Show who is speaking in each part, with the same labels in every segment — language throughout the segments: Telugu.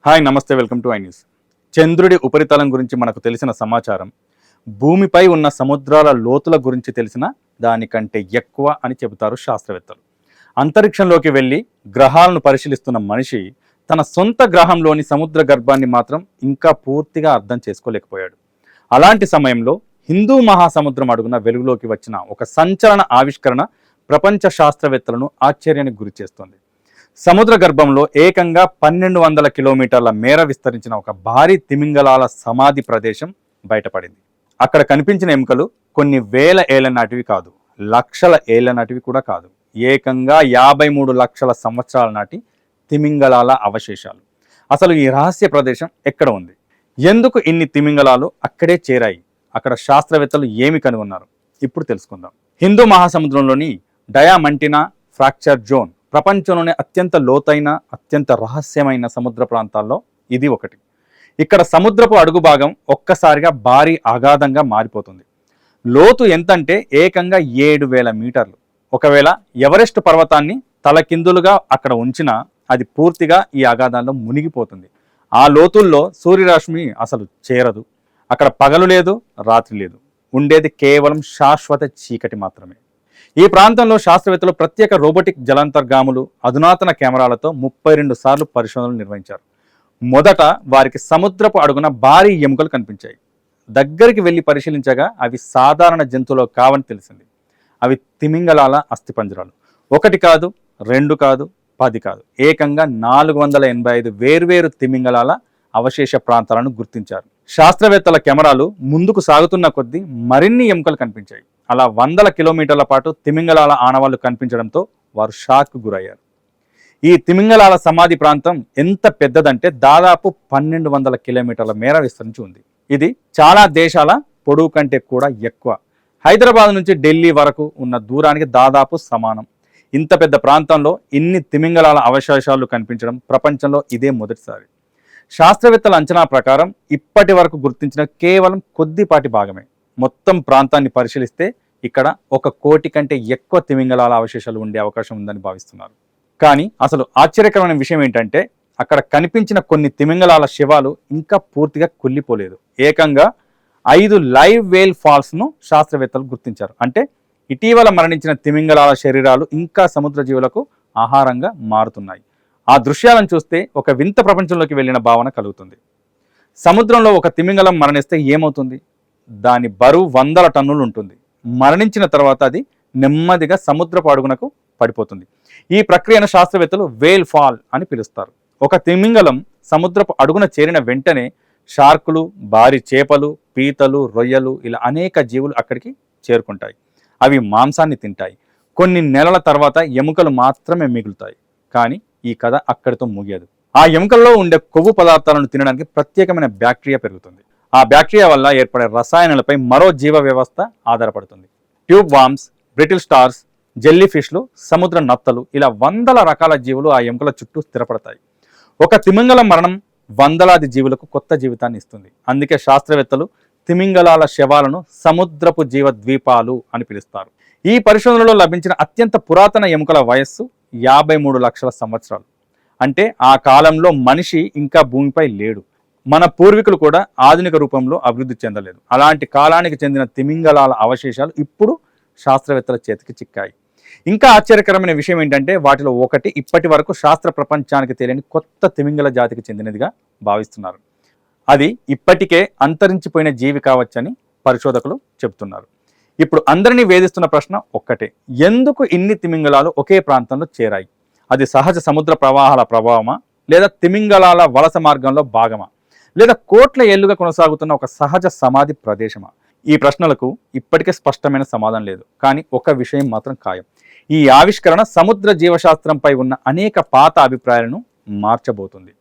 Speaker 1: హాయ్ నమస్తే, వెల్కమ్ టు ఐ న్యూస్. చంద్రుడి ఉపరితలం గురించి మనకు తెలిసిన సమాచారం భూమిపై ఉన్న సముద్రాల లోతుల గురించి తెలిసిన దానికంటే ఎక్కువ అని చెబుతారు శాస్త్రవేత్తలు. అంతరిక్షంలోకి వెళ్ళి గ్రహాలను పరిశీలిస్తున్న మనిషి తన సొంత గ్రహంలోని సముద్ర గర్భాన్ని మాత్రం ఇంకా పూర్తిగా అర్థం చేసుకోలేకపోయాడు. అలాంటి సమయంలో హిందూ మహాసముద్రం అడుగున వెలుగులోకి వచ్చిన ఒక సంచలన ఆవిష్కరణ ప్రపంచ శాస్త్రవేత్తలను ఆశ్చర్యానికి గురిచేస్తోంది. సముద్ర గర్భంలో ఏకంగా 1200 కిలోమీటర్ల మేర విస్తరించిన ఒక భారీ తిమింగలాల సమాధి ప్రదేశం బయటపడింది. అక్కడ కనిపించిన ఎముకలు కొన్ని వేల ఏళ్ల నాటివి కాదు, లక్షల ఏళ్ల నాటివి కూడా కాదు, ఏకంగా 53 లక్షల సంవత్సరాల నాటి తిమింగలాల అవశేషాలు. అసలు ఈ రహస్య ప్రదేశం ఎక్కడ ఉంది? ఎందుకు ఇన్ని తిమింగలాలు అక్కడే చేరాయి? అక్కడ శాస్త్రవేత్తలు ఏమి కనుగొన్నారు? ఇప్పుడు తెలుసుకుందాం. హిందూ మహాసముద్రంలోని డయామంటినా ఫ్రాక్చర్ జోన్ ప్రపంచంలోనే అత్యంత లోతైన, అత్యంత రహస్యమైన సముద్ర ప్రాంతాల్లో ఇది ఒకటి. ఇక్కడ సముద్రపు అడుగు భాగం ఒక్కసారిగా భారీ అగాధంగా మారిపోతుంది. లోతు ఎంతంటే ఏకంగా 7000 మీటర్లు. ఒకవేళ ఎవరెస్ట్ పర్వతాన్ని తలకిందులుగా అక్కడ ఉంచినా అది పూర్తిగా ఈ అగాధంలో మునిగిపోతుంది. ఆ లోతుల్లో సూర్యరశ్మి అసలు చేరదు. అక్కడ పగలు లేదు, రాత్రి లేదు, ఉండేది కేవలం శాశ్వత చీకటి మాత్రమే. ఈ ప్రాంతంలో శాస్త్రవేత్తలు ప్రత్యేక రోబోటిక్ జలాంతర్గాములు, అధునాతన కెమెరాలతో 32 సార్లు పరిశోధనలు నిర్వహించారు. మొదట వారికి సముద్రపు అడుగున భారీ ఎముకలు కనిపించాయి. దగ్గరికి వెళ్ళి పరిశీలించగా అవి సాధారణ జంతువులు కావని తెలిసింది. అవి తిమింగలాల అస్థిపంజరాలు. 1 కాదు, 2 కాదు, 10 కాదు, ఏకంగా 485 వేర్వేరు తిమింగలాల అవశేష ప్రాంతాలను గుర్తించారు. శాస్త్రవేత్తల కెమెరాలు ముందుకు సాగుతున్న కొద్దీ మరిన్ని ఎముకలు కనిపించాయి. అలా 100 కిలోమీటర్ల పాటు తిమింగలాల ఆనవాళ్లు కనిపించడంతో వారు షాక్కు గురయ్యారు. ఈ తిమింగలాల సమాధి ప్రాంతం ఎంత పెద్దదంటే దాదాపు 1200 కిలోమీటర్ల మేర విస్తరించి ఉంది. ఇది చాలా దేశాల పొడవు కంటే కూడా ఎక్కువ. హైదరాబాద్ నుంచి ఢిల్లీ వరకు ఉన్న దూరానికి దాదాపు సమానం. ఇంత పెద్ద ప్రాంతంలో ఇన్ని తిమింగలాల అవశేషాలు కనిపించడం ప్రపంచంలో ఇదే మొదటిసారి. శాస్త్రవేత్తల అంచనా ప్రకారం ఇప్పటి వరకు గుర్తించిన కేవలం కొద్దిపాటి భాగమే. మొత్తం ప్రాంతాన్ని పరిశీలిస్తే ఇక్కడ 1 కోటి కంటే ఎక్కువ తిమింగలాల అవశేషాలు ఉండే అవకాశం ఉందని భావిస్తున్నారు. కానీ అసలు ఆశ్చర్యకరమైన విషయం ఏంటంటే అక్కడ కనిపించిన కొన్ని తిమింగలాల శవాలు ఇంకా పూర్తిగా కుళ్ళిపోలేదు. ఏకంగా 5 లైవ్ వేల్ ఫాల్స్ను శాస్త్రవేత్తలు గుర్తించారు. అంటే ఇటీవల మరణించిన తిమింగలాల శరీరాలు ఇంకా సముద్ర జీవులకు ఆహారంగా మారుతున్నాయి. ఆ దృశ్యాలను చూస్తే ఒక వింత ప్రపంచంలోకి వెళ్ళిన భావన కలుగుతుంది. సముద్రంలో ఒక తిమింగలం మరణిస్తే ఏమవుతుంది? దాని బరువు 100 టన్నులు ఉంటుంది. మరణించిన తర్వాత అది నెమ్మదిగా సముద్రపు అడుగునకు పడిపోతుంది. ఈ ప్రక్రియను శాస్త్రవేత్తలు వేల్ ఫాల్ అని పిలుస్తారు. ఒక తిమింగలం సముద్రపు అడుగున చేరిన వెంటనే షార్కులు, భారీ చేపలు, పీతలు, రొయ్యలు ఇలా అనేక జీవులు అక్కడికి చేరుకుంటాయి. అవి మాంసాన్ని తింటాయి. కొన్ని నెలల తర్వాత ఎముకలు మాత్రమే మిగులుతాయి. కానీ ఈ కథ అక్కడితో ముగియదు. ఆ ఎముకల్లో ఉండే కొవ్వు పదార్థాలను తినడానికి ప్రత్యేకమైన బ్యాక్టీరియా పెరుగుతుంది. ఆ బ్యాక్టీరియా వల్ల ఏర్పడే రసాయనాలపై మరో జీవ వ్యవస్థ ఆధారపడుతుంది. Tube worms, brittle stars, jelly ఫిష్లు, సముద్ర నత్తలు ఇలా వందల రకాల జీవులు ఆ ఎముకల చుట్టూ స్థిరపడతాయి. ఒక తిమింగల మరణం వందలాది జీవులకు కొత్త జీవితాన్ని ఇస్తుంది. అందుకే శాస్త్రవేత్తలు తిమింగలాల శవాలను సముద్రపు జీవ ద్వీపాలు అని పిలుస్తారు. ఈ పరిశోధనలో లభించిన అత్యంత పురాతన ఎముకల వయస్సు 53 లక్షల సంవత్సరాలు. అంటే ఆ కాలంలో మనిషి ఇంకా భూమిపై లేడు. మన పూర్వీకులు కూడా ఆధునిక రూపంలో అభివృద్ధి చెందలేదు. అలాంటి కాలానికి చెందిన తిమింగలాల అవశేషాలు ఇప్పుడు శాస్త్రవేత్తల చేతికి చిక్కాయి. ఇంకా ఆశ్చర్యకరమైన విషయం ఏంటంటే వాటిలో ఒకటి ఇప్పటి వరకు శాస్త్ర ప్రపంచానికి తెలియని కొత్త తిమింగల జాతికి చెందినదిగా భావిస్తున్నారు. అది ఇప్పటికే అంతరించిపోయిన జీవి కావచ్చని పరిశోధకులు చెబుతున్నారు. ఇప్పుడు అందరినీ వేధిస్తున్న ప్రశ్న ఒక్కటే: ఎందుకు ఇన్ని తిమింగలాలు ఒకే ప్రాంతంలో చేరాయి? అది సహజ సముద్ర ప్రవాహాల ప్రభావమా, లేదా తిమింగలాల వలస మార్గంలో భాగమా, లేదా కోట్ల ఏళ్లుగా కొనసాగుతున్న ఒక సహజ సమాధి ప్రదేశమా? ఈ ప్రశ్నలకు ఇప్పటికే స్పష్టమైన సమాధానం లేదు. కానీ ఒక విషయం మాత్రం ఖాయం: ఈ ఆవిష్కరణ సముద్ర జీవశాస్త్రంపై ఉన్న అనేక పాత అభిప్రాయాలను మార్చబోతుంది.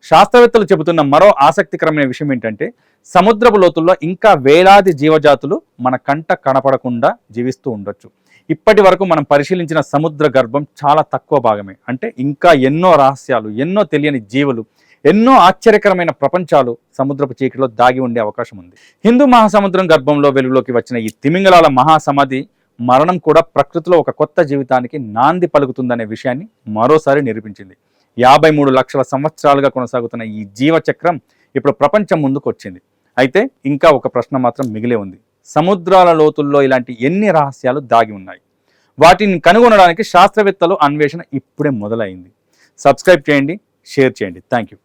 Speaker 1: శాస్త్రవేత్తలు చెబుతున్న మరో ఆసక్తికరమైన విషయం ఏంటంటే సముద్రపు లోతుల్లో ఇంకా వేలాది జీవజాతులు మన కంట కనపడకుండా జీవిస్తూ ఉండొచ్చు. ఇప్పటి వరకు మనం పరిశీలించిన సముద్ర గర్భం చాలా తక్కువ భాగమే. అంటే ఇంకా ఎన్నో రహస్యాలు, ఎన్నో తెలియని జీవులు, ఎన్నో ఆశ్చర్యకరమైన ప్రపంచాలు సముద్రపు చీకటిలో దాగి ఉండే అవకాశం ఉంది. హిందూ మహాసముద్రం గర్భంలో వెలుగులోకి వచ్చిన ఈ తిమింగలాల మహాసమాధి మరణం కూడా ప్రకృతిలో ఒక కొత్త జీవితానికి నాంది పలుకుతుందనే విషయాన్ని మరోసారి నిరూపించింది. 53 లక్షల సంవత్సరాలుగా కొనసాగుతున్న ఈ జీవచక్రం ఇప్పుడు ప్రపంచం ముందుకు వచ్చింది. అయితే ఇంకా ఒక ప్రశ్న మాత్రం మిగిలే ఉంది. సముద్రాల లోతుల్లో ఇలాంటి ఎన్ని రహస్యాలు దాగి ఉన్నాయి? వాటిని కనుగొనడానికి శాస్త్రవేత్తలు అన్వేషణ ఇప్పుడే మొదలైంది. సబ్స్క్రైబ్ చేయండి, షేర్ చేయండి. Thank you.